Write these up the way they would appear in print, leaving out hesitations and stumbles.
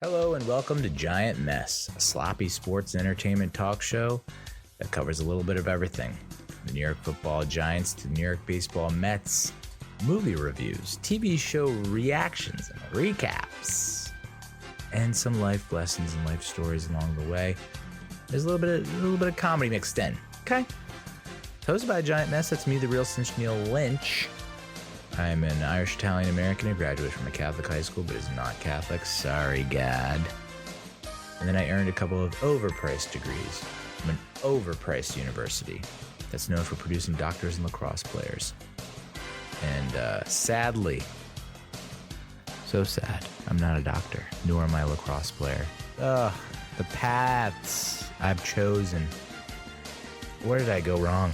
Hello and welcome to Giant Mess, a sloppy sports and entertainment talk show that covers a little bit of everything. From the New York Football Giants to New York Baseball Mets, movie reviews, TV show reactions and recaps, and some life lessons and life stories along the way. There's a little bit of comedy mixed in. Okay. Hosted by Giant Mess, that's me, the real cinch Neal Lynch. I'm an Irish Italian American who graduated from a Catholic high school but is not Catholic. Sorry, God. And then I earned a couple of overpriced degrees from an overpriced university that's known for producing doctors and lacrosse players. And sadly, so sad, I'm not a doctor, nor am I a lacrosse player. Ugh, the paths I've chosen. Where did I go wrong?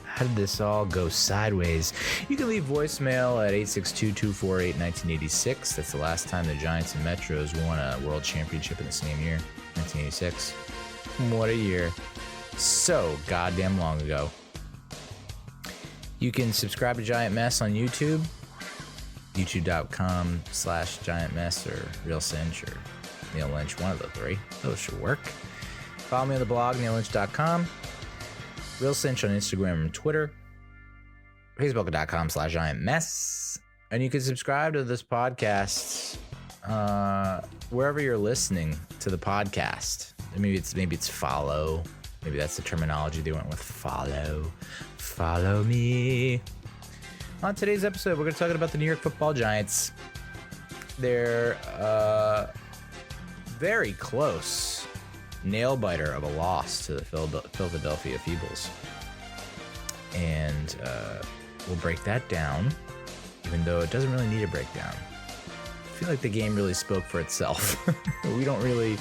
How did this all go sideways? You can leave voicemail at 862-248-1986. That's the last time the Giants and Metros won a world championship in the same year, 1986. What a year. So goddamn long ago. You can subscribe to Giant Mess on YouTube, youtube.com/Giant Mess or Real Cinch or Neal Lynch, one of the three. Those should work. Follow me on the blog, neallynch.com. Real Cinch on Instagram and Twitter, facebook.com/Giant Mess. And you can subscribe to this podcast wherever you're listening to the podcast. Maybe it's follow. Maybe that's the terminology they went with. Follow me. On today's episode, we're going to talk about the New York Football Giants. They're very close nail biter of a loss to the Philadelphia Feebles. And we'll break that down, even though it doesn't really need a breakdown. I feel like the game really spoke for itself. We don't really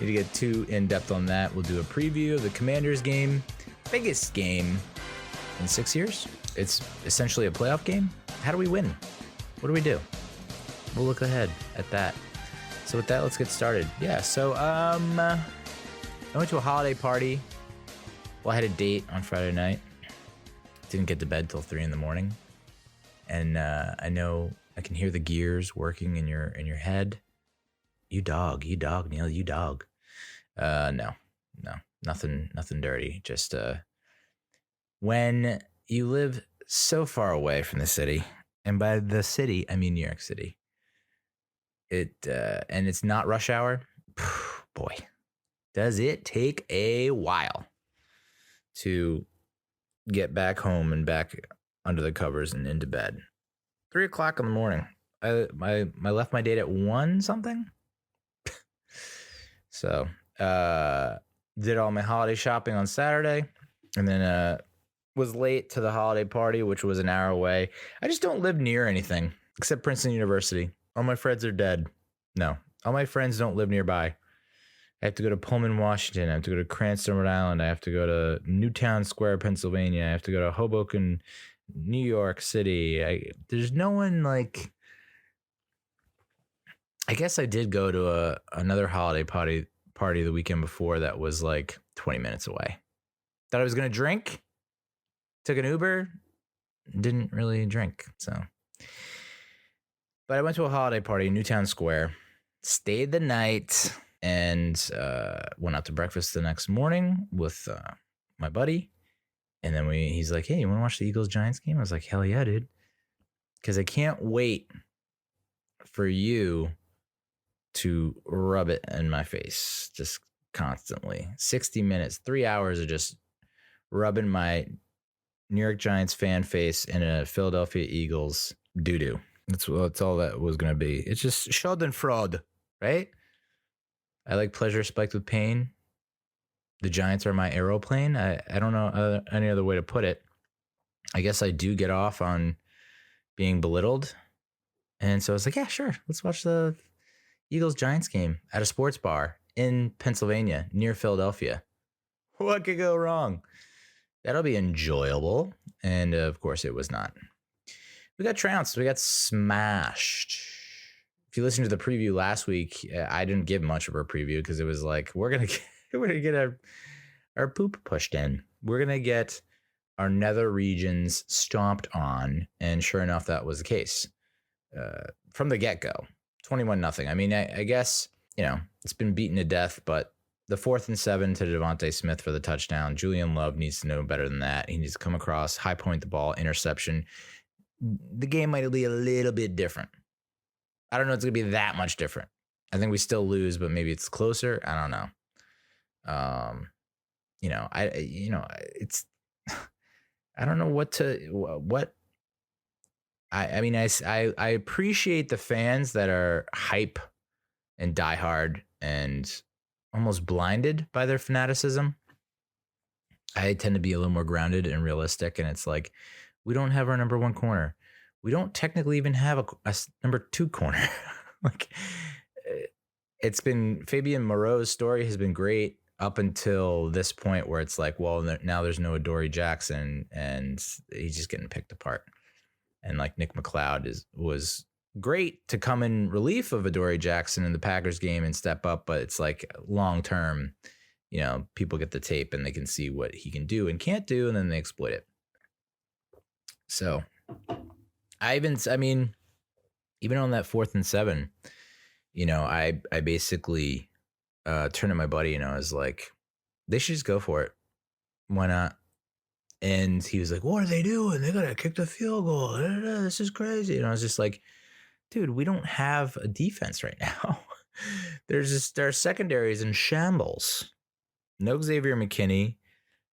need to get too in-depth on that. We'll do a preview of the Commanders game, biggest game in 6 years. It's essentially a playoff game. How do we win? What do we do? We'll look ahead at that. So with that, let's get started. Yeah, so I went to a holiday party. Well, I had a date on Friday night. Didn't get to bed till 3 a.m. And I know I can hear the gears working in your head. You dog, Neal, you dog. No, nothing dirty. Just when you live so far away from the city, and by the city I mean New York City. And it's not rush hour. Boy. Does it take a while to get back home and back under the covers and into bed? 3 o'clock in the morning. I left my date at 1 something. So did all my holiday shopping on Saturday, and then was late to the holiday party, which was an hour away. I just don't live near anything except Princeton University. All my friends are dead. No, all my friends don't live nearby. I have to go to Pullman, Washington. I have to go to Cranston, Rhode Island. I have to go to Newtown Square, Pennsylvania. I have to go to Hoboken, New York City. There's no one like... I guess I did go to another holiday party the weekend before that was like 20 minutes away. Thought I was going to drink. Took an Uber. Didn't really drink, so... But I went to a holiday party in Newtown Square. Stayed the night... And went out to breakfast the next morning with my buddy. And then he's like, hey, you want to watch the Eagles-Giants game? I was like, hell yeah, dude. Because I can't wait for you to rub it in my face just constantly. 60 minutes, 3 hours of just rubbing my New York Giants fan face in a Philadelphia Eagles doo-doo. That's all that was going to be. It's just schadenfreude, right? I like pleasure spiked with pain. The Giants are my aeroplane. I don't know any other way to put it. I guess I do get off on being belittled. And so I was like, yeah, sure. Let's watch the Eagles-Giants game at a sports bar in Pennsylvania near Philadelphia. What could go wrong? That'll be enjoyable. And of course it was not. We got trounced. We got smashed. If you listened to the preview last week, I didn't give much of a preview because it was like, we're gonna get our poop pushed in. We're gonna get our nether regions stomped on, and sure enough, that was the case from the get-go. 21-0. I mean, I guess, it's been beaten to death, but the 4th and 7 to Devontae Smith for the touchdown. Julian Love needs to know better than that. He needs to come across, high point the ball, interception. The game might be a little bit different. I don't know it's going to be that much different. I think we still lose, but maybe it's closer. I don't know. It's, I don't know what I appreciate the fans that are hype and diehard and almost blinded by their fanaticism. I tend to be a little more grounded and realistic, and it's like, we don't have our number 1 corner. We don't technically even have a number 2 corner. Like, it's been Fabian Moreau's story has been great up until this point where it's like, well, now there's no Adoree Jackson and he's just getting picked apart. And like Nick McLeod was great to come in relief of Adoree Jackson in the Packers game and step up, but it's like long term, people get the tape and they can see what he can do and can't do, and then they exploit it. So even on that 4th and 7, I basically turned to my buddy and I was like, they should just go for it. Why not? And he was like, what are they doing? They got to kick the field goal. This is crazy. And I was just like, dude, we don't have a defense right now. Their secondary is in shambles. No Xavier McKinney.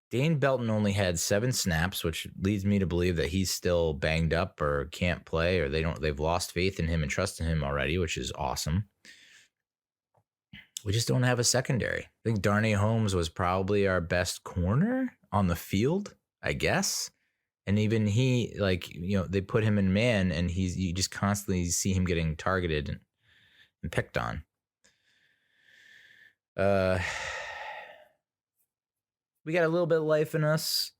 Dane Belton only had 7 snaps, which leads me to believe that he's still banged up or can't play, or they've lost faith in him and trust in him already, which is awesome. We just don't have a secondary. I think Darnay Holmes was probably our best corner on the field, I guess. And even he, they put him in man, and you just constantly see him getting targeted and picked on. We got a little bit of life in us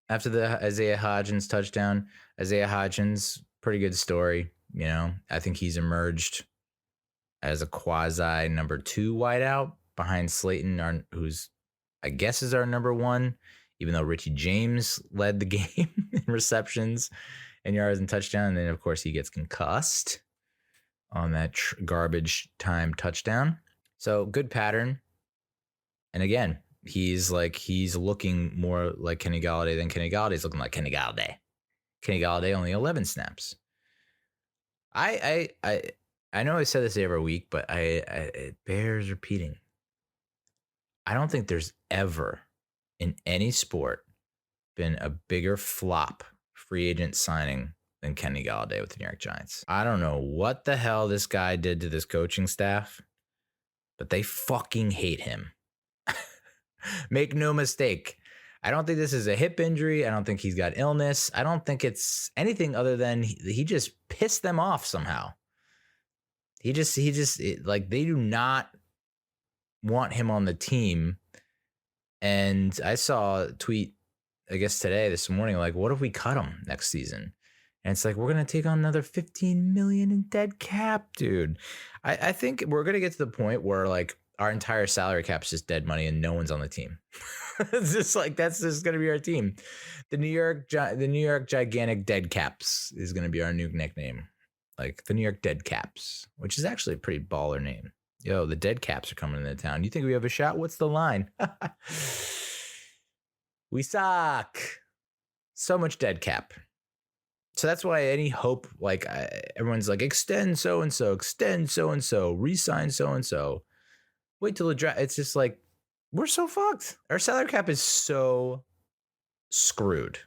after the Isaiah Hodgins touchdown. Isaiah Hodgins, pretty good story. I think he's emerged as a quasi number 2 wideout behind Slayton, who's I guess is our number 1, even though Richie James led the game in receptions and yards and touchdown. And then, of course, he gets concussed on that garbage time touchdown. So good pattern. And again, he's looking more like Kenny Galladay than Kenny Galladay's looking like Kenny Galladay. Kenny Galladay only 11 snaps. I know I said this every week, but it bears repeating. I don't think there's ever in any sport been a bigger flop free agent signing than Kenny Galladay with the New York Giants. I don't know what the hell this guy did to this coaching staff, but they fucking hate him. Make no mistake. I don't think this is a hip injury. I don't think he's got illness. I don't think it's anything other than he just pissed them off somehow. They do not want him on the team. And I saw a tweet, I guess this morning, like, what if we cut him next season? And it's like, we're going to take on another $15 million in dead cap, dude. I think we're going to get to the point where like our entire salary cap is just dead money and no one's on the team. It's just like, that's just going to be our team. The New York gigantic dead caps is going to be our new nickname. Like the New York Dead Caps, which is actually a pretty baller name. Yo, the Dead Caps are coming into town. You think we have a shot? What's the line? We suck. So much dead cap. So that's why any hope, like everyone's like, extend so-and-so, re-sign so-and-so. Wait till the draft. It's just like, we're so fucked. Our salary cap is so screwed.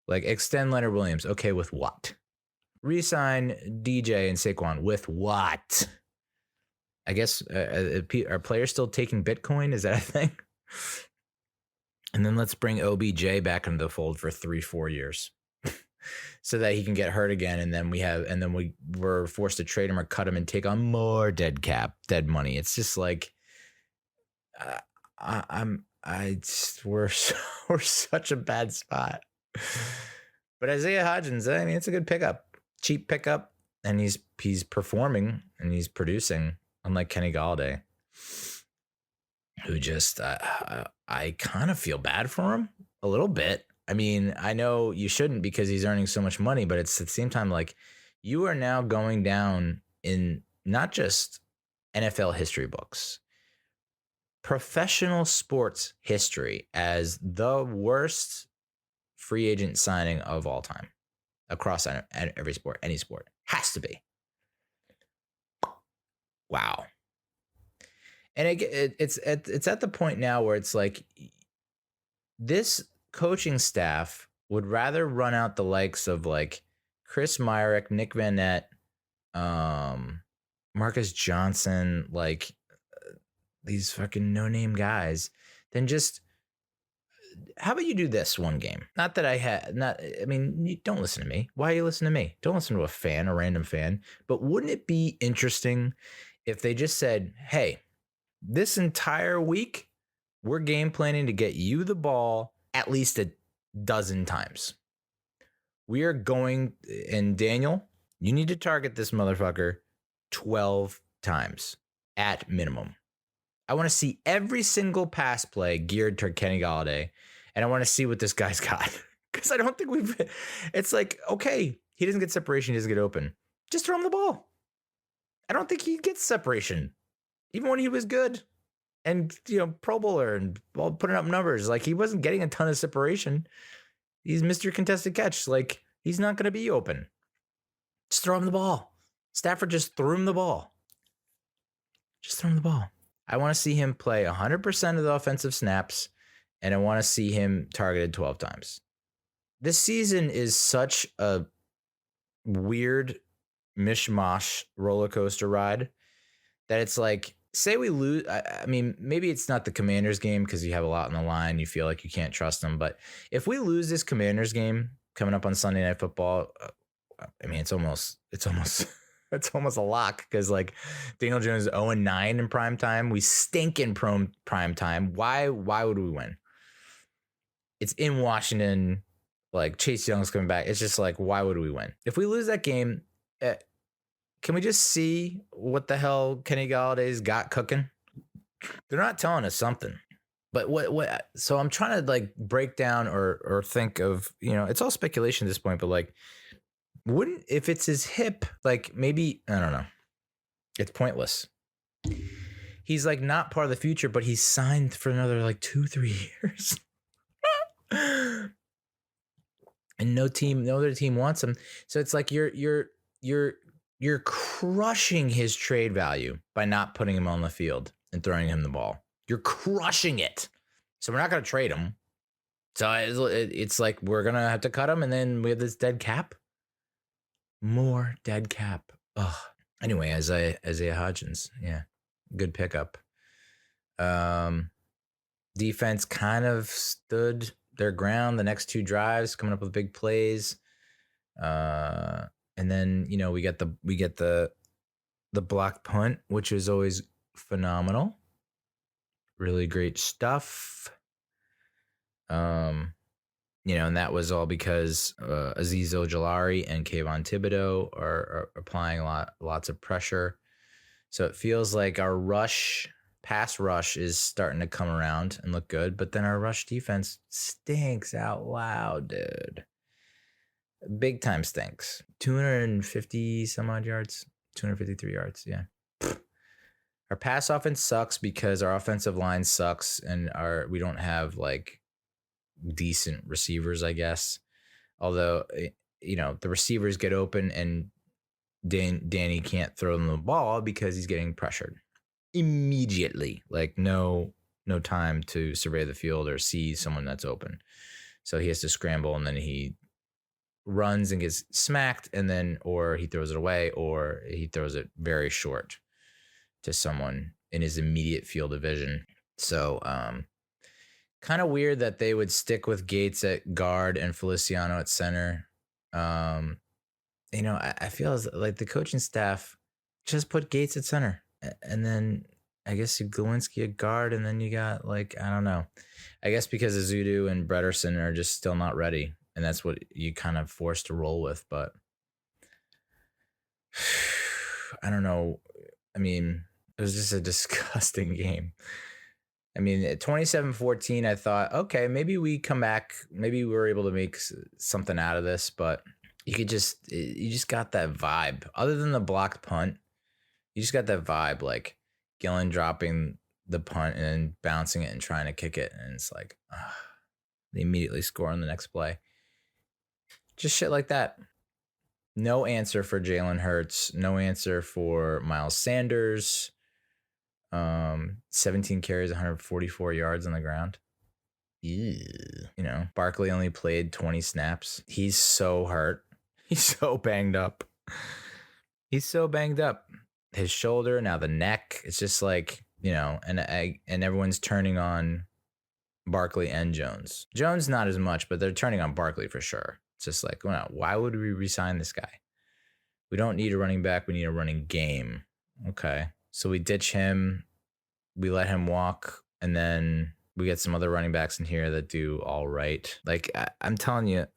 Like extend Leonard Williams. Okay, with what? Resign DJ and Saquon with what? I guess are players still taking Bitcoin? Is that a thing? And then let's bring OBJ back into the fold for 3-4 years so that he can get hurt again. And then we're forced to trade him or cut him and take on more dead money. It's just like, we're such a bad spot. But Isaiah Hodgins, I mean, it's a good pickup. Cheap pickup, and he's performing and he's producing, unlike Kenny Galladay, who just I kind of feel bad for him a little bit. I mean, I know you shouldn't because he's earning so much money, but it's at the same time like you are now going down in not just NFL history books, professional sports history as the worst free agent signing of all time across every sport, any sport. Has to be. Wow. And it's at the point now where it's like this coaching staff would rather run out the likes of like Chris Myrick, Nick Van Nett, Marcus Johnson, like these fucking no-name guys, than just, how about you do this one game? Not that I mean, you don't listen to me. Why you listen to me? Don't listen to a random fan. But wouldn't it be interesting if they just said, hey, this entire week, we're game planning to get you the ball at least a dozen times. We are going, and Daniel, you need to target this motherfucker 12 times at minimum. I want to see every single pass play geared toward Kenny Golladay, and I want to see what this guy's got. Because I don't think it's like, okay, he doesn't get separation, he doesn't get open. Just throw him the ball. I don't think he gets separation, even when he was good and, Pro Bowler and putting up numbers. Like, he wasn't getting a ton of separation. He's Mr. Contested Catch. Like, he's not going to be open. Just throw him the ball. Stafford just threw him the ball. Just throw him the ball. I want to see him play 100% of the offensive snaps, and I want to see him targeted 12 times. This season is such a weird mishmash roller coaster ride that it's like, say we lose. I mean, maybe it's not the Commanders game because you have a lot on the line. You feel like you can't trust them. But if we lose this Commanders game coming up on Sunday Night Football, I mean, it's almost a lock because like Daniel Jones is 0-9 in prime time. We stink in prime time. Why would we win? It's in Washington. Like Chase Young's coming back. It's just like, why would we win? If we lose that game, can we just see what the hell Kenny Galladay's got cooking? They're not telling us something. But what? So I'm trying to like break down or think of, it's all speculation at this point, but like, wouldn't, if it's his hip, like maybe, I don't know. It's pointless. He's like not part of the future, but he's signed for another like 2-3 years. And no other team wants him. So it's like you're crushing his trade value by not putting him on the field and throwing him the ball. You're crushing it. So we're not going to trade him. So it's like we're going to have to cut him, and then we have this dead cap. More dead cap. Ugh. Anyway, Isaiah Hodgins. Yeah. Good pickup. Defense kind of stood their ground the next two drives, coming up with big plays. And then, we get the blocked punt, which is always phenomenal. Really great stuff. And that was all because Azeez Ojulari and Kayvon Thibodeau are applying lots of pressure. So it feels like our pass rush is starting to come around and look good, but then our rush defense stinks out loud, dude. Big time stinks. 250 some odd yards, 253 yards. Yeah. Our pass offense sucks because our offensive line sucks, and we don't have like decent receivers, I guess. Although, the receivers get open and Danny can't throw them the ball because he's getting pressured immediately. Like no time to survey the field or see someone that's open. So he has to scramble, and then he runs and gets smacked, and then or he throws it away, or he throws it very short to someone in his immediate field of vision. So kind of weird that they would stick with Gates at guard and Feliciano at center. I feel like the coaching staff just put Gates at center, and then I guess Glowinski at guard, and then you got like, I don't know. I guess because Azudu and Brederson are just still not ready, and that's what you kind of forced to roll with. But I don't know. I mean, it was just a disgusting game. I mean, at 27-14, I thought, okay, maybe we come back. Maybe we were able to make something out of this, but you just got that vibe. Other than the blocked punt, You just got that vibe, like Gillen dropping the punt and then bouncing it and trying to kick it, and it's like they immediately score on the next play. Just shit like that. No answer for Jalen Hurts. No answer for Miles Sanders. 17 carries, 144 yards on the ground. Ew. You know, Barkley only played 20 snaps. He's so hurt. He's so banged up. He's so banged up. His shoulder, now the neck. It's just like, you know, and everyone's turning on Barkley and Jones. Jones not as much, but they're turning on Barkley for sure. It's just like, well, why would we re-sign this guy? We don't need a running back. We need a running game. Okay. So we ditch him. We let him walk. And then we get some other running backs in here that do all right. Like, I'm telling you,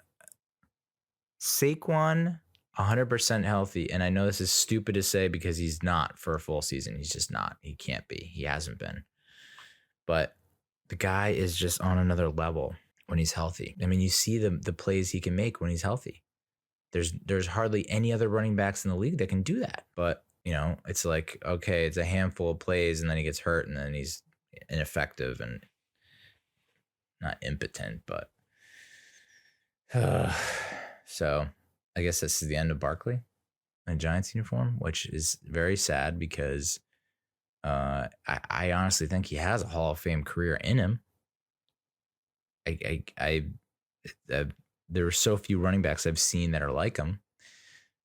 Saquon, 100% healthy. And I know this is stupid to say because he's not for a full season. He's just not. He can't be. He hasn't been. But the guy is just on another level when he's healthy. I mean, you see the plays he can make when he's healthy. There's hardly any other running backs in the league that can do that. But, you know, it's like, okay, it's a handful of plays and then he gets hurt and then he's ineffective and not impotent, but so I guess this is the end of Barkley in a Giants uniform, which is very sad because I honestly think he has a Hall of Fame career in him. There are so few running backs I've seen that are like him.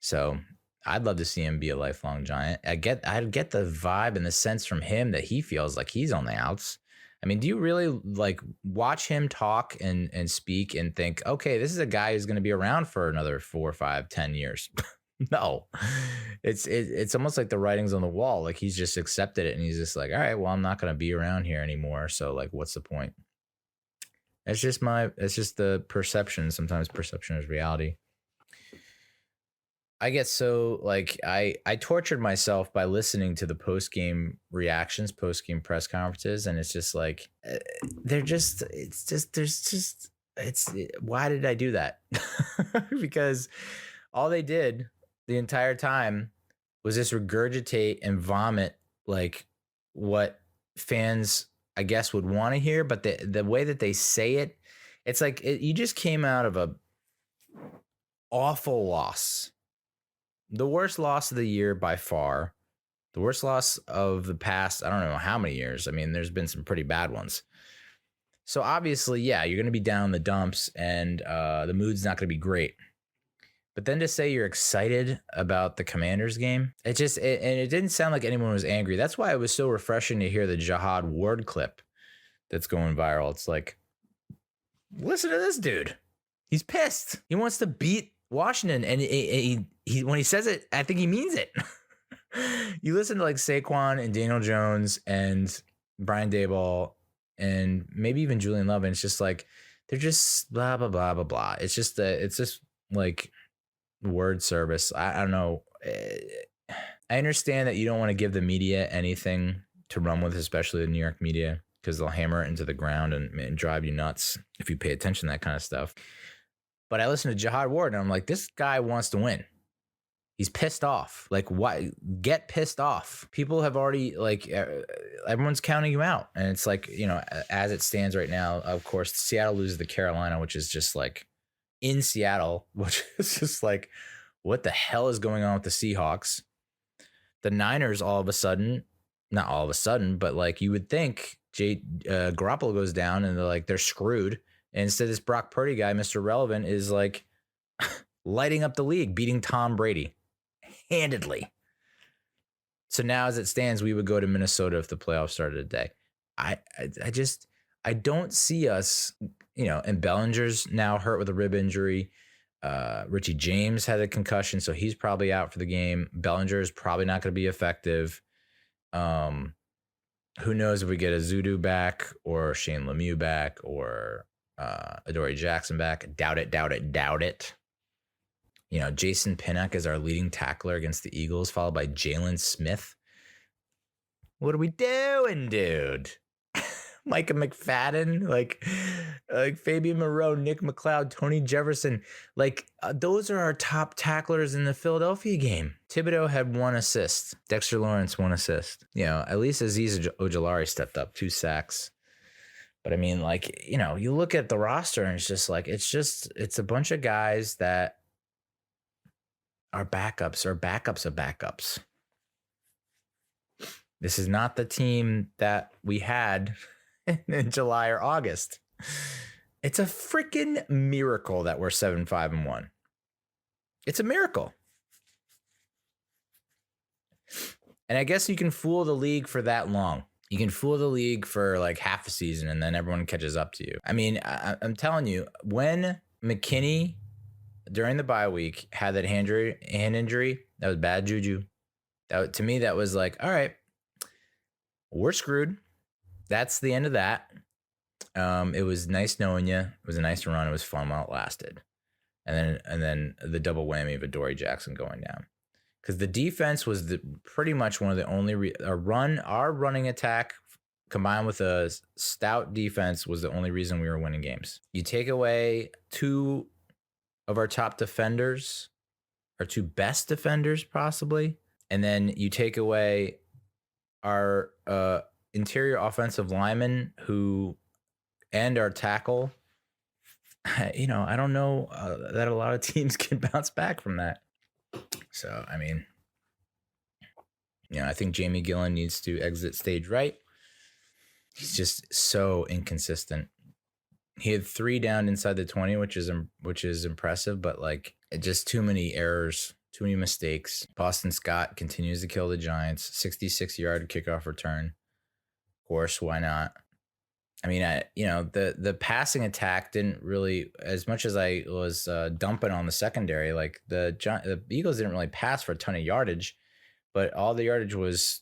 So I'd love to see him be a lifelong Giant. I'd get the vibe and the sense from him that he feels like he's on the outs. I mean, do you really like watch him talk and speak and think, okay, this is a guy who's going to be around for another 4, 5, 10 years? No, it's almost like the writing's on the wall. Like he's just accepted it and he's just like, all right, well, I'm not going to be around here anymore. So like, what's the point? It's just the perception. Sometimes perception is reality. I get so like I tortured myself by listening to the post-game reactions, post-game press conferences, and it's just like why did I do that? Because all they did the entire time was just regurgitate and vomit like what fans I guess would want to hear, but the way that they say it, it's like you just came out of a awful loss. The worst loss of the year by far. The worst loss of the past, I don't know how many years. I mean, there's been some pretty bad ones. So obviously, yeah, you're going to be down in the dumps and the mood's not going to be great. But then to say you're excited about the Commanders game, it didn't sound like anyone was angry. That's why it was so refreshing to hear the Jihad Ward clip that's going viral. It's like, listen to this dude. He's pissed. He wants to beat Washington, and he when he says it, I think he means it. You listen to like Saquon and Daniel Jones and Brian Daboll and maybe even Julian Love, and it's just like they're just blah blah blah blah blah. It's just like word service. I don't know. I understand that you don't want to give the media anything to run with, especially the New York media, because they'll hammer it into the ground and drive you nuts if you pay attention to that kind of stuff. But I listened to Jihad Ward and I'm like, this guy wants to win. He's pissed off. Like, why? Get pissed off. People have already, like, everyone's counting you out. And it's like, you know, as it stands right now, of course, Seattle loses to Carolina, which is just like in Seattle, which is just like, what the hell is going on with the Seahawks? The Niners, all of a sudden, not all of a sudden, but like you would think Garoppolo goes down and they're screwed. And instead, this Brock Purdy guy, Mr. Relevant, is like lighting up the league, beating Tom Brady handedly. So now, as it stands, we would go to Minnesota if the playoffs started today. I don't see us, you know, and Bellinger's now hurt with a rib injury. Richie James had a concussion, so he's probably out for the game. Bellinger is probably not going to be effective. Who knows if we get a Zudu back or Shane Lemieux back or Adoree Jackson back. Doubt it. You know, Jason Pinnock is our leading tackler against the Eagles, followed by Jalen Smith. What are we doing, dude? Micah McFadden, like Fabian Moreau, Nick McLeod, Tony Jefferson. Those are our top tacklers in the Philadelphia game. Thibodeau had 1 assist. Dexter Lawrence 1 assist. At least Azeez Ojulari stepped up, 2 sacks. But I mean, you look at the roster and it's just it's a bunch of guys that are backups or backups of backups. This is not the team that we had in July or August. It's a freaking miracle that we're 7-5-1. It's a miracle. And I guess you can fool the league for that long. You can fool the league for like half a season and then everyone catches up to you. I mean, I'm telling you, when McKinney during the bye week had that hand injury, that was bad juju. To me, that was like, all right, we're screwed. That's the end of that. It was nice knowing you. It was a nice run. It was fun while it lasted. And then the double whammy of Adoree Jackson going down. Because the defense was pretty much one of the only our running attack combined with a stout defense was the only reason we were winning games. You take away 2 of our top defenders, our 2 best defenders possibly, and then you take away our interior offensive lineman and our tackle. I don't know that a lot of teams can bounce back from that. So, I mean, I think Jamie Gillen needs to exit stage right. He's just so inconsistent. He had 3 down inside the 20, which is impressive, but just too many errors, too many mistakes. Boston Scott continues to kill the Giants. 66-yard kickoff return. Of course, why not? I mean, the passing attack didn't really, as much as I was dumping on the secondary, the Eagles didn't really pass for a ton of yardage, but all the yardage was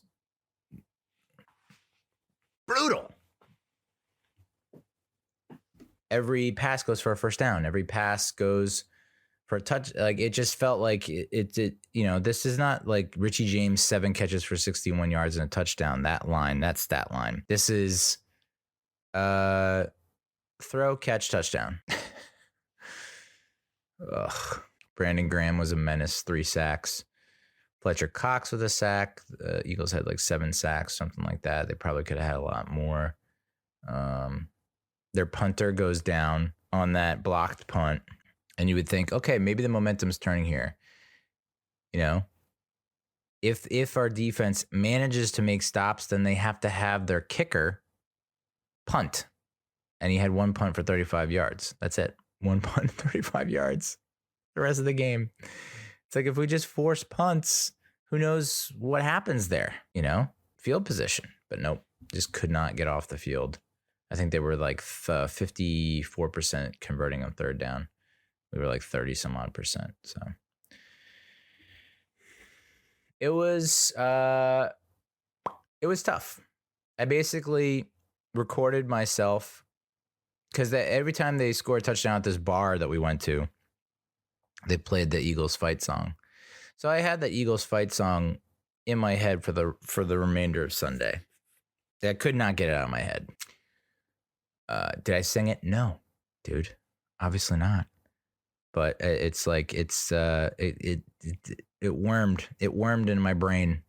brutal. Every pass goes for a first down. Every pass goes for a touch. It just felt like it this is not like Richie James 7 catches for 61 yards and a touchdown. That stat line. This is throw, catch, touchdown. Ugh. Brandon Graham was a menace, 3 sacks. Fletcher Cox with a sack. The Eagles had 7 sacks, something like that. They probably could have had a lot more. Their punter goes down on that blocked punt, and you would think, okay, maybe the momentum's turning here. If our defense manages to make stops, then they have to have their kicker punt. And he had 1 punt for 35 yards. That's it. 1 punt, 35 yards. The rest of the game. It's like if we just force punts, who knows what happens there, Field position. But nope, just could not get off the field. I think they were 54% converting on 3rd down. We were 30 some odd percent. So it was tough. I basically recorded myself because every time they score a touchdown at this bar that we went to, they played the Eagles fight song. So I had the Eagles fight song in my head for the remainder of Sunday. I could not get it out of my head. Did I sing it? No, dude, obviously not. But it wormed into my brain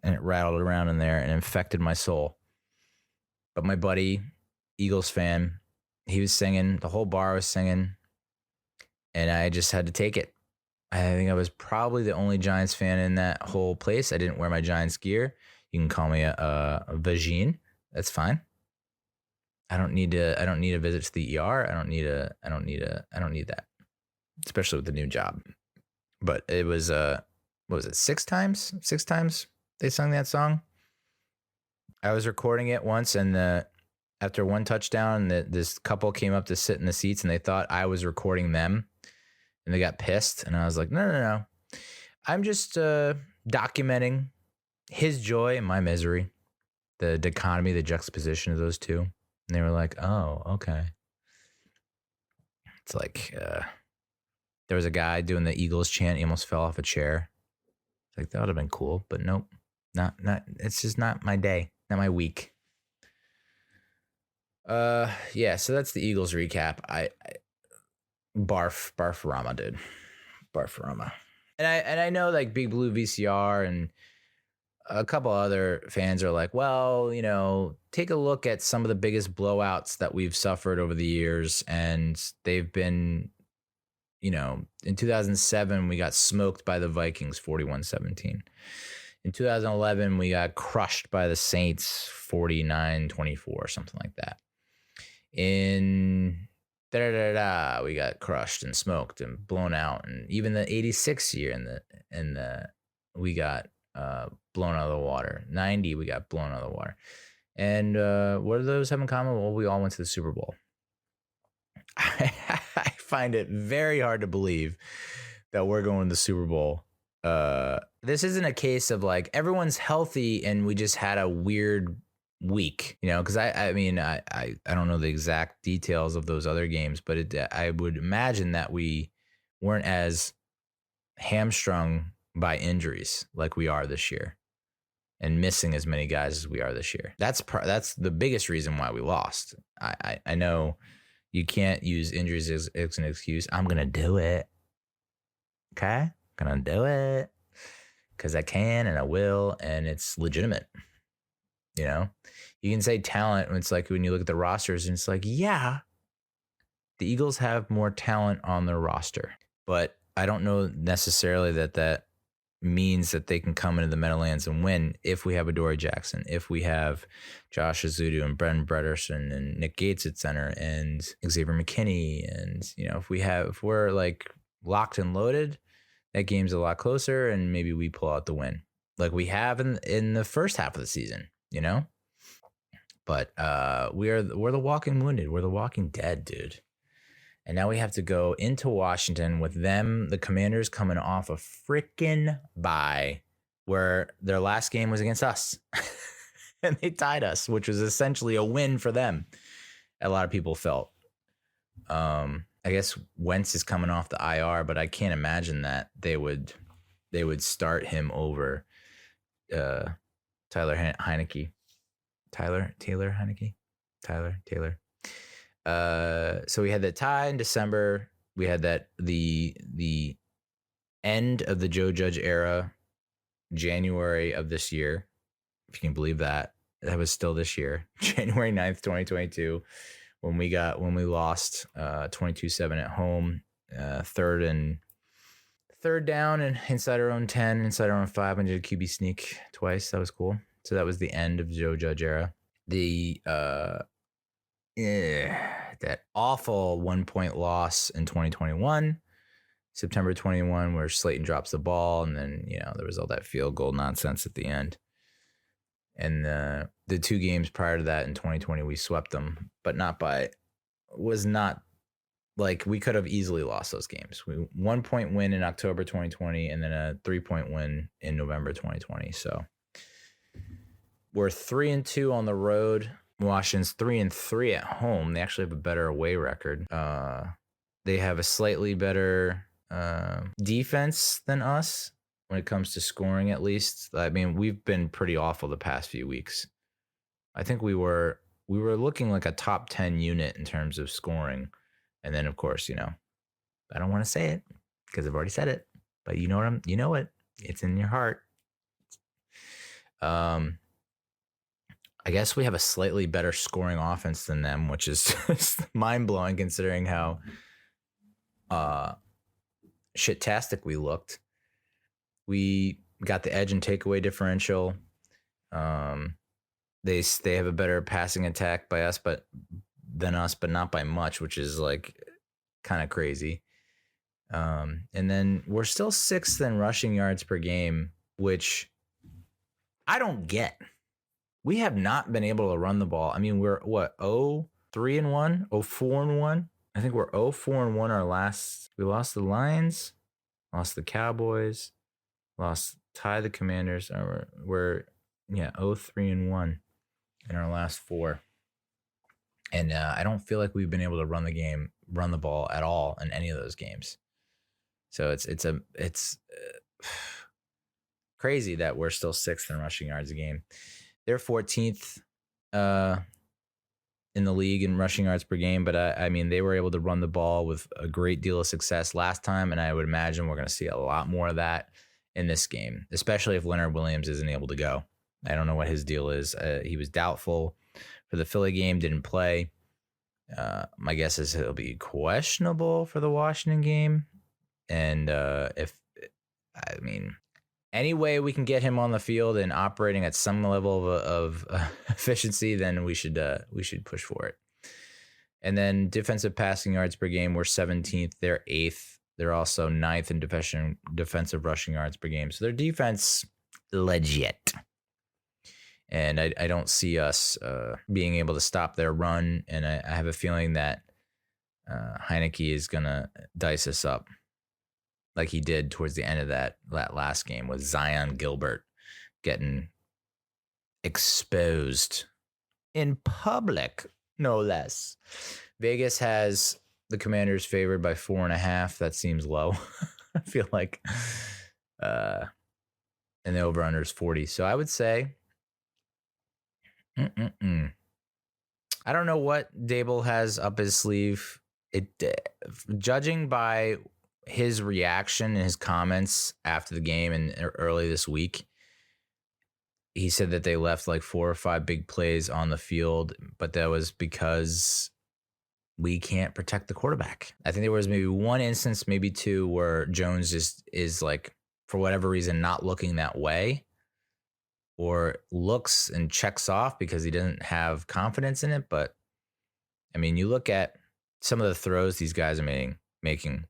and it rattled around in there and infected my soul. But my buddy, Eagles fan, he was singing, the whole bar was singing, and I just had to take it. I think I was probably the only Giants fan in that whole place. I didn't wear my Giants gear. You can call me a vagine. That's fine. I don't need a visit to the ER. I don't need that. Especially with the new job. But it was what was it, 6 times? 6 times they sung that song. I was recording it once, and after 1 touchdown, this couple came up to sit in the seats, and they thought I was recording them, and they got pissed. And I was like, no. I'm just documenting his joy and my misery, the dichotomy, the juxtaposition of those two. And they were like, oh, okay. It's like there was a guy doing the Eagles chant. He almost fell off a chair. It's like, that would have been cool, but nope. Not. It's just not my day, not my week. Yeah, so that's the Eagles recap. I Barfarama, dude. Barfarama. And I know like Big Blue VCR and a couple other fans are like, well, take a look at some of the biggest blowouts that we've suffered over the years. And they've been, in 2007, we got smoked by the Vikings 41-17. In 2011, we got crushed by the Saints 49-24, something like that. In we got crushed and smoked and blown out. And even the 86 year in the we got blown out of the water. 90, we got blown out of the water. And what do those have in common? Well, we all went to the Super Bowl. I find it very hard to believe that we're going to the Super Bowl. This isn't a case of like everyone's healthy and we just had a weird week, because I mean, I don't know the exact details of those other games, but I would imagine that we weren't as hamstrung by injuries like we are this year and missing as many guys as we are this year. That's the biggest reason why we lost. I know you can't use injuries as an excuse. I'm going to do it. Okay? I'm going to do it because I can and I will, and it's legitimate. You can say talent, and it's like when you look at the rosters and it's like, yeah, the Eagles have more talent on their roster, but I don't know necessarily that means that they can come into the Meadowlands and win if we have Adoree Jackson, if we have Josh Azudu and Brendan Brederson and Nick Gates at center and Xavier McKinney. And, if we're like locked and loaded, that game's a lot closer and maybe we pull out the win like we have in the first half of the season, But we're the walking wounded. We're the walking dead, dude. And now we have to go into Washington with them, the Commanders, coming off a freaking bye where their last game was against us. And they tied us, which was essentially a win for them. A lot of people felt. I guess Wentz is coming off the IR, but I can't imagine that they would start him over Tyler Heineke. Tyler Heineke. So we had that tie in December. We had that the end of the Joe Judge era, January of this year, if you can believe that. That was still this year, January 9th, 2022, when we lost 22-7 at home, third down and inside our own 10, inside our own 5, and did a QB sneak twice. That was cool. So that was the end of Joe Judge era. That awful 1-point loss in 2021, September 21, where Slayton drops the ball, and then there was all that field goal nonsense at the end. And the 2 games prior to that in 2020, we swept them, but was not like we could have easily lost those games. 1-point win in October 2020, and then a 3-point win in November 2020. So we're 3-2 on the road. Washington's 3-3 at home. They actually have a better away record. They have a slightly better defense than us when it comes to scoring, at least. I mean, we've been pretty awful the past few weeks. I think we were looking like a top 10 unit in terms of scoring. And then, of course, I don't want to say it because I've already said it, but you know it. It's in your heart. I guess we have a slightly better scoring offense than them, which is just mind-blowing considering how shit-tastic we looked. We got the edge and takeaway differential. They have a better passing attack than us, but not by much, which is like kind of crazy. And then we're still 6th in rushing yards per game, which I don't get. We have not been able to run the ball. I mean, we're 0-3-1, 0-4-1. I think we're 0-4-1 our last. We lost the Lions, lost the Cowboys, tied the Commanders. We're 0-3-1 in our last 4. And I don't feel like we've been able to run the ball at all in any of those games. So it's crazy that we're still 6th in rushing yards a game. They're 14th. in the league in rushing yards per game, but I mean, they were able to run the ball with a great deal of success last time, and I would imagine we're going to see a lot more of that in this game, especially if Leonard Williams isn't able to go. I don't know what his deal is. He was doubtful for the Philly game, didn't play. My guess is he'll be questionable for the Washington game. And any way we can get him on the field and operating at some level of efficiency, then we should push for it. And then defensive passing yards per game, we're 17th. They're 8th. They're also 9th in defensive rushing yards per game. So their defense, legit. And I don't see us being able to stop their run. And I have a feeling that Heineke is going to dice us up like he did towards the end of that last game with Zion Gilbert getting exposed in public, no less. Vegas has the Commanders favored by 4.5. That seems low. I feel like. And the over-under is 40. So I would say, I don't know what Dable has up his sleeve. Judging by his reaction and his comments after the game and early this week, he said that they left like 4 or 5 big plays on the field, but that was because we can't protect the quarterback. I think there was maybe one instance, maybe 2, where Jones is like, for whatever reason, not looking that way, or looks and checks off because he doesn't have confidence in it. But I mean, you look at some of the throws these guys are making.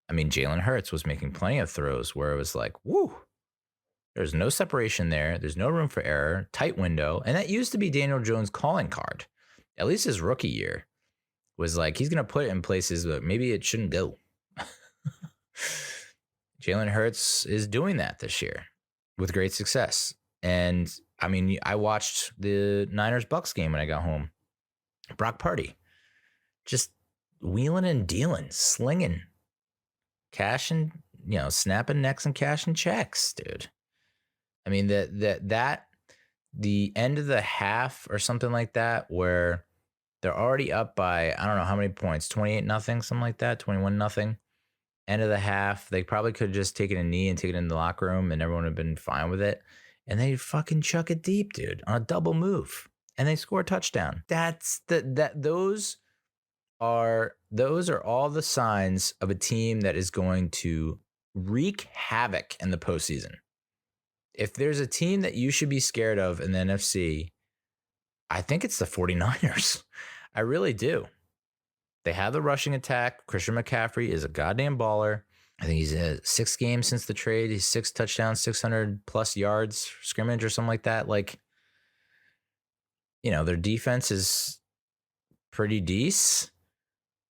I mean, Jalen Hurts was making plenty of throws where it was like, woo, there's no separation there. There's no room for error, tight window. And that used to be Daniel Jones' calling card. At least his rookie year was like, he's going to put it in places that maybe it shouldn't go. Jalen Hurts is doing that this year with great success. And I mean, I watched the Niners-Bucks game when I got home. Brock Purdy just wheeling and dealing, slinging, cashing, snapping necks and cashing checks, dude. I mean, that the end of the half or something like that, where they're already up by, I don't know how many points, 28-0, something like that, 21-0. End of the half, they probably could have just taken a knee and taken it in the locker room and everyone would have been fine with it. And they fucking chuck it deep, dude, on a double move. And they score a touchdown. Those are all the signs of a team that is going to wreak havoc in the postseason. If there's a team that you should be scared of in the NFC, I think it's the 49ers. I really do. They have the rushing attack. Christian McCaffrey is a goddamn baller. I think he's 6 games since the trade. He's 6 touchdowns, 600 plus yards scrimmage or something like that. Like, their defense is pretty decent.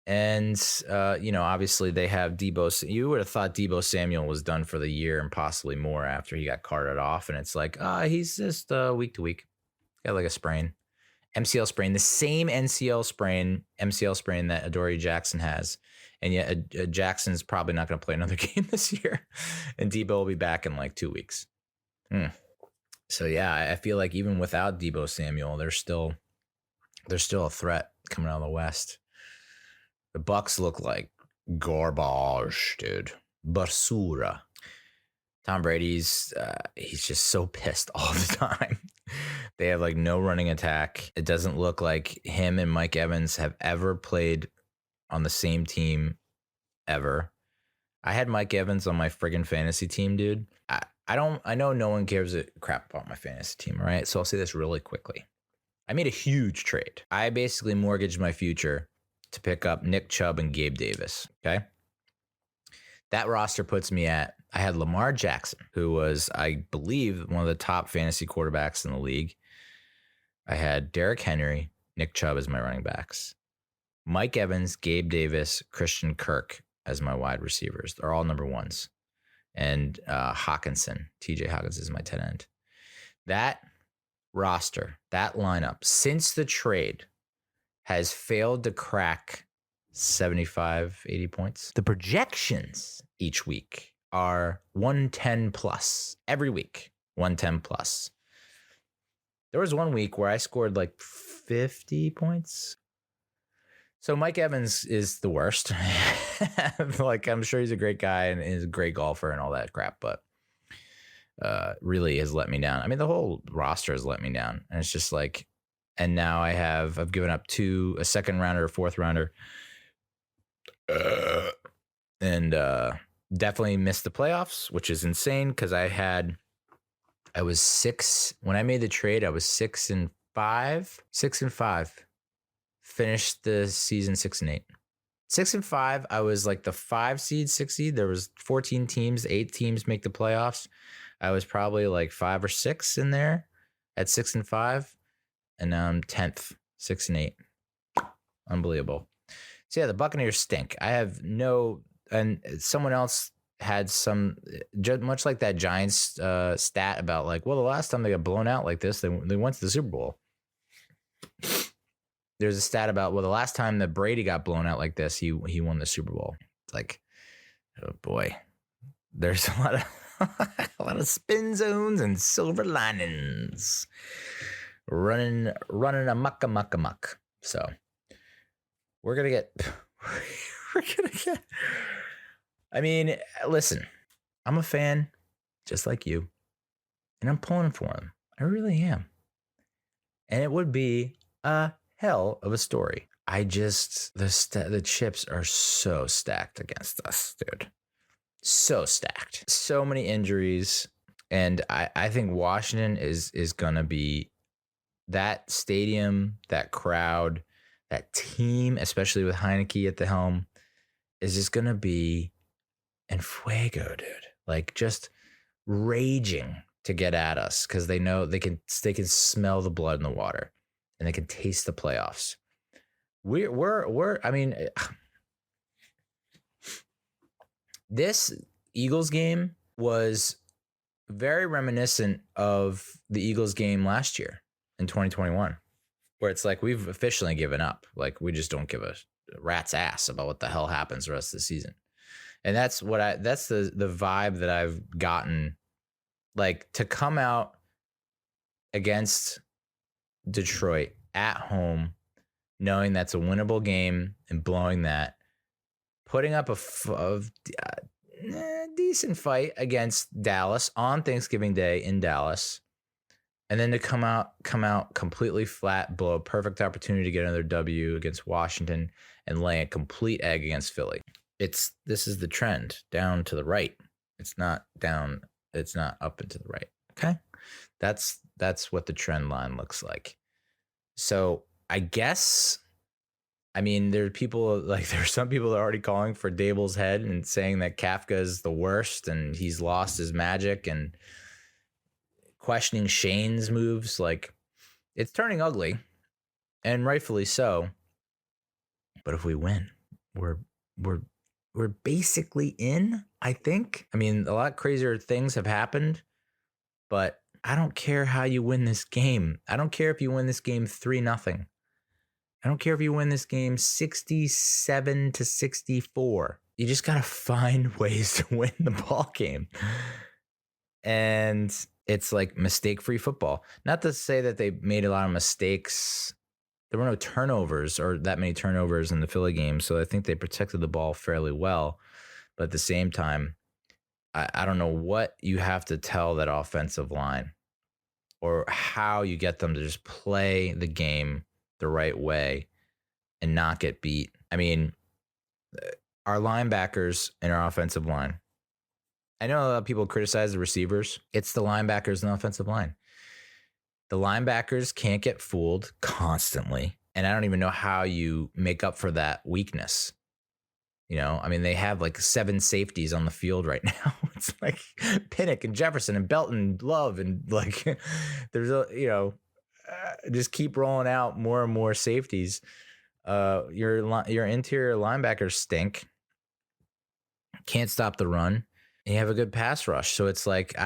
And, obviously they have Debo. You would have thought Debo Samuel was done for the year and possibly more after he got carted off. And it's like, he's just week to week. Got like a sprain. MCL sprain, the same MCL sprain that Adoree Jackson has. And yet Jackson's probably not going to play another game this year. And Debo will be back in like 2 weeks. So, yeah, I feel like even without Debo Samuel, there's still a threat coming out of the West. The Bucks look like garbage, dude. Basura. Tom Brady's, he's just so pissed all the time. They have like no running attack. It doesn't look like him and Mike Evans have ever played on the same team ever. I had Mike Evans on my friggin' fantasy team, dude. I know no one cares a crap about my fantasy team, all right? So I'll say this really quickly. I made a huge trade. I basically mortgaged my future to pick up Nick Chubb and Gabe Davis, okay? That roster puts me at, I had Lamar Jackson, who was, I believe, one of the top fantasy quarterbacks in the league. I had Derrick Henry, Nick Chubb as my running backs. Mike Evans, Gabe Davis, Christian Kirk as my wide receivers. They're all number ones. And Hawkinson, TJ Hawkinson is my tight end. That roster, that lineup, since the trade, has failed to crack 75, 80 points. The projections each week are 110 plus. Every week, 110 plus. There was one week where I scored like 50 points. So Mike Evans is the worst. Like, I'm sure he's a great guy and is a great golfer and all that crap, but really has let me down. I mean, the whole roster has let me down. And it's just like, and now I've given up a second rounder, a fourth rounder, and definitely missed the playoffs, which is insane because I was 6 when I made the trade. I was 6-5, 6-5. Finished the season 6-8. 6-5. I was like the 5 seed, 6 seed. There was 14 teams, 8 teams make the playoffs. I was probably like 5 or 6 in there at 6-5, and now I'm 10th, 6-8. Unbelievable. So yeah, the Buccaneers stink. And someone else had some, much like that Giants stat about like, well, the last time they got blown out like this, they went to the Super Bowl. There's a stat about, well, the last time that Brady got blown out like this, he won the Super Bowl. It's like, oh boy, there's a lot of spin zones and silver linings running amok. So we're gonna get. I mean, listen, I'm a fan, just like you, and I'm pulling for him. I really am, and it would be a hell of a story. The chips are so stacked against us, dude. So stacked. So many injuries. And I think Washington is gonna be, that stadium, that crowd, that team, especially with Heineke at the helm, is just gonna be en fuego, dude. Like, just raging to get at us because they know they can smell the blood in the water. And they can taste the playoffs. I mean, this Eagles game was very reminiscent of the Eagles game last year in 2021, where it's like we've officially given up. Like, we just don't give a rat's ass about what the hell happens the rest of the season. And that's the vibe that I've gotten. Like, to come out against Detroit at home, knowing that's a winnable game and blowing that, putting up a decent fight against Dallas on Thanksgiving Day in Dallas, and then to come out completely flat, blow a perfect opportunity to get another W against Washington, and lay a complete egg against Philly. This is the trend, down to the right. It's not down. It's not up and to the right. Okay, that's what the trend line looks like. So I guess, I mean, there's some people that are already calling for Dable's head and saying that Kafka is the worst and he's lost his magic, and questioning Shane's moves. Like, it's turning ugly, and rightfully so. But if we win, we're basically in, I think. I mean, a lot crazier things have happened, but I don't care how you win this game. I don't care if you win this game 3-0. I don't care if you win this game 67-64. You just got to find ways to win the ball game. And it's like mistake-free football. Not to say that they made a lot of mistakes. There were no turnovers or that many turnovers in the Philly game, so I think they protected the ball fairly well. But at the same time, I don't know what you have to tell that offensive line or how you get them to just play the game the right way and not get beat. I mean, our linebackers and our offensive line. I know a lot of people criticize the receivers. It's the linebackers and the offensive line. The linebackers can't get fooled constantly. And I don't even know how you make up for that weakness. You know, I mean, they have like 7 safeties on the field right now. It's like Pinnock and Jefferson and Belton and Love, and like there's just keep rolling out more and more safeties. Your interior linebackers stink. Can't stop the run. And you have a good pass rush. So it's like,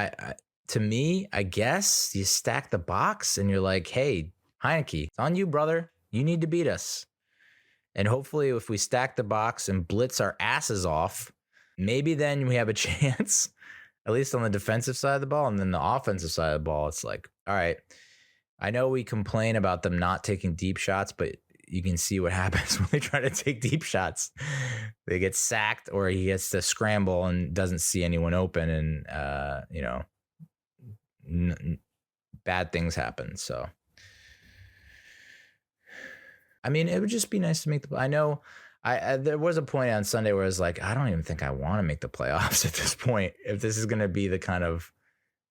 to me, I guess you stack the box and you're like, hey, Heineke, it's on you, brother. You need to beat us. And hopefully if we stack the box and blitz our asses off, maybe then we have a chance, at least on the defensive side of the ball. And then the offensive side of the ball, it's like, all right, I know we complain about them not taking deep shots, but you can see what happens when they try to take deep shots. They get sacked, or he gets to scramble and doesn't see anyone open, and bad things happen. So, I mean, it would just be nice to make the. I know, there was a point on Sunday where I was like, I don't even think I want to make the playoffs at this point. If this is going to be the kind of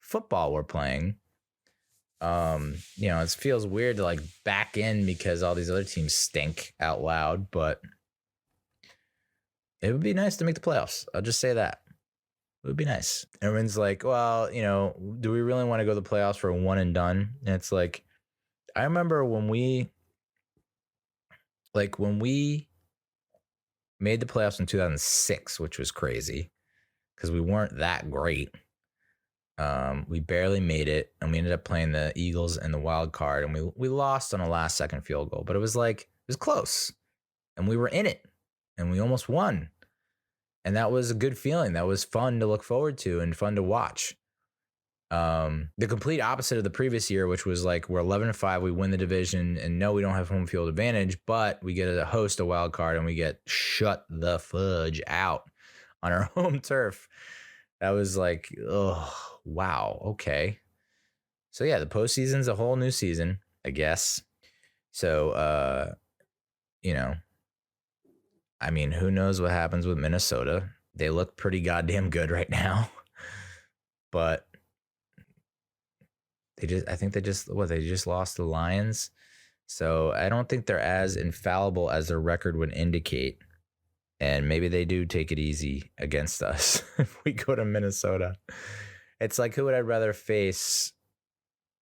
football we're playing. It feels weird to like back in because all these other teams stink out loud, but it would be nice to make the playoffs. I'll just say that. It would be nice. Everyone's like, well, do we really want to go to the playoffs for a one and done? And it's like, I remember when we made the playoffs in 2006, which was crazy because we weren't that great. We barely made it, and we ended up playing the Eagles in the wild card, and we lost on a last second field goal, but it was close, and we were in it, and we almost won, and that was a good feeling. That was fun to look forward to and fun to watch. The complete opposite of the previous year, which was like we're 11-5, we win the division, and no, we don't have home field advantage, but we get to host a wild card, and we get shut the fudge out on our home turf. That was like, oh, wow, okay. So, yeah, the postseason's a whole new season, I guess. So, I mean, who knows what happens with Minnesota? They look pretty goddamn good right now. But I think they just lost the Lions. So I don't think they're as infallible as their record would indicate. And maybe they do take it easy against us if we go to Minnesota. It's like, who would I rather face?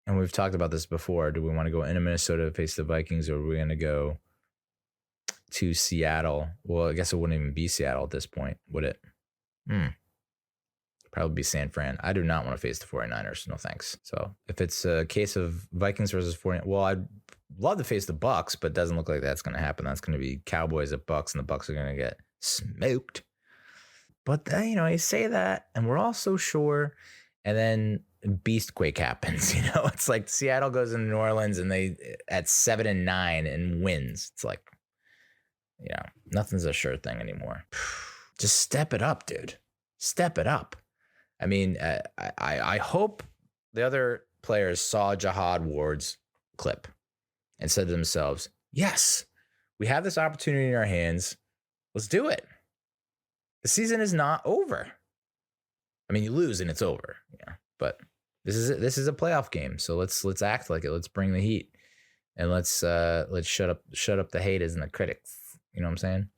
And we've talked about this before. Do we want to go into Minnesota to face the Vikings, or are we going to go to Seattle? Well, I guess it wouldn't even be Seattle at this point, would it? Probably be San Fran. I do not want to face the 49ers. No thanks. So if it's a case of Vikings versus 49ers, well, I'd love to face the Bucs, but it doesn't look like that's going to happen. That's going to be Cowboys at Bucs, and the Bucs are going to get smoked. But you say that, and we're all so sure, and then Beastquake happens. It's like Seattle goes into New Orleans and they at 7-9 and wins. It's like, nothing's a sure thing anymore. Just step it up, dude. Step it up. I mean, I hope the other players saw Jihad Ward's clip and said to themselves, yes, we have this opportunity in our hands. Let's do it. The season is not over. I mean, you lose and it's over. Yeah, but this is a playoff game. So let's act like it. Let's bring the heat, and let's shut up the haters and the critics. You know what I'm saying?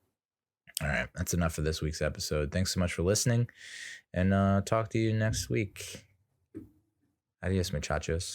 All right, that's enough for this week's episode. Thanks so much for listening, and talk to you next week. Adios, muchachos.